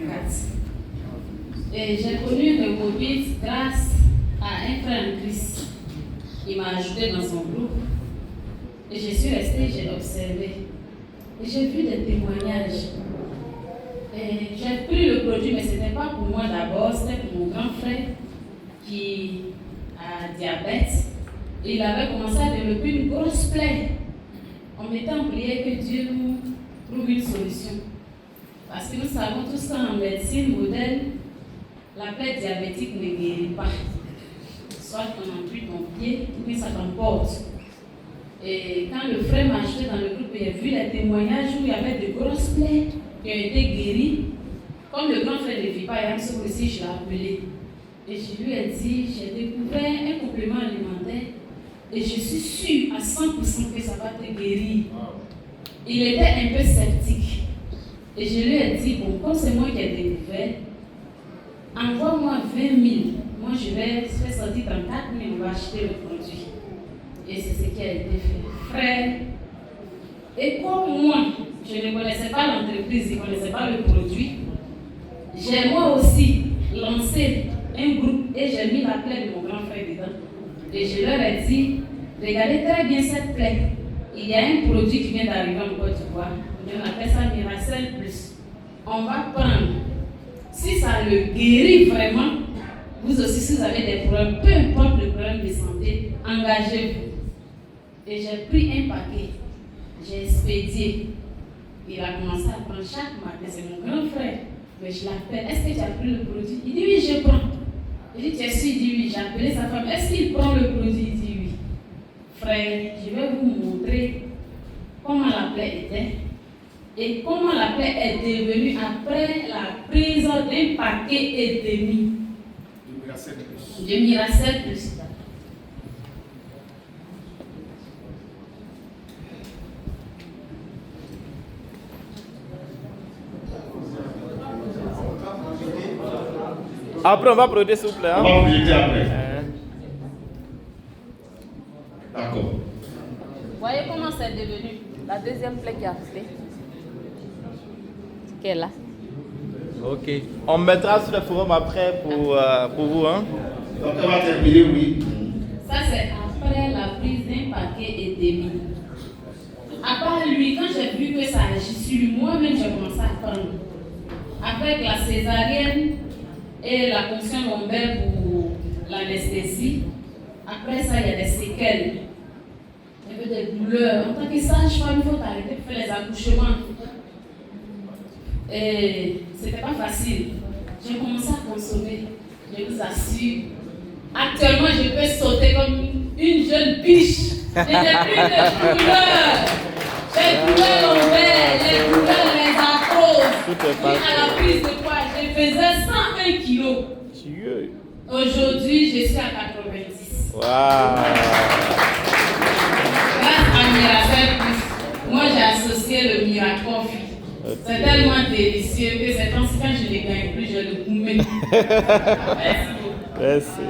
1984. Et j'ai connu Rehoboth grâce à un frère en Christ. Il m'a ajouté dans son groupe. Et je suis restée, j'ai observé. Et j'ai vu des témoignages. Et j'ai pris le produit, mais ce n'était pas pour moi d'abord, c'était pour mon grand frère qui a diabète. Et il avait commencé à développer une grosse plaie. On mettait en prière que Dieu nous trouve une solution. Parce que nous savons tous qu'en médecine moderne, la plaie diabétique ne guérit pas. Soit on ampute ton pied, ou bien ça t'emporte. Et quand le frère m'a acheté dans le groupe, il a vu les témoignages où il y avait de grosses plaies qui ont été guéries. Comme le grand frère ne vit pas, il y a ce aussi, je l'ai appelé. Et je lui ai dit, j'ai découvert un complément alimentaire et je suis sûre à 100% que ça va te guérir. Il était un peu sceptique. Et je lui ai dit, bon, comme c'est moi qui ai découvert, envoie-moi 20 000. Moi, je vais sortir dans 4 000, on va acheter le produit. Et c'est ce qui a été fait. Frère, et comme moi, je ne connaissais pas l'entreprise, je ne connaissais pas le produit, j'ai moi aussi lancé un groupe et j'ai mis la plaie de mon grand frère dedans. Et je leur ai dit, regardez très bien cette plaie. Il y a un produit qui vient d'arriver en Côte d'Ivoire. On appelle ça Miracel Plus. On va prendre. Si ça le guérit vraiment, vous aussi, si vous avez des problèmes, peu importe le problème de santé, engagez-vous. Et j'ai pris un paquet. J'ai expédié. Il a commencé à prendre chaque matin. C'est mon grand frère. Mais je l'appelle. Est-ce que tu as pris le produit? Il dit oui, je prends. Il dit tu es sûr? Il dit oui. J'ai appelé sa femme. Est-ce qu'il prend le produit? Il dit oui. Frère, je vais vous montrer comment la plaie était et comment la plaie est devenue après la prise d'un paquet et demi de Miracel Plus. Après, on va produire, s'il vous plaît. Hein? On va projeter après. D'accord. Vous voyez comment c'est devenu la deuxième plaie qui a fait. Qu'elle a. Ok. On mettra sur le forum après pour vous. Hein? Donc, on va terminer, oui. Ça, c'est après la prise d'un paquet et demi. À part lui, quand j'ai vu que ça agit sur lui, moi-même, j'ai commencé à prendre. Avec la césarienne et la ponction lombaire pour l'anesthésie, après ça, il y a des séquelles. Il y avait des douleurs. En tant que sage-femme, il faut arrêter de faire les accouchements. Et c'était pas facile. J'ai commencé à consommer. Je vous assure. Actuellement, je peux sauter comme une jeune biche. Je n'ai plus de douleurs. Les douleurs lombaires, les douleurs, les arthroses. À la prise de poids, je faisais 101 kilos. Aujourd'hui, je suis à 90. Wow. Grâce à Miracel Plus, moi j'ai associé le Miracle Coffee. C'est tellement délicieux que c'est quand je ne gagne plus, je le gourmets. Merci beaucoup. Merci.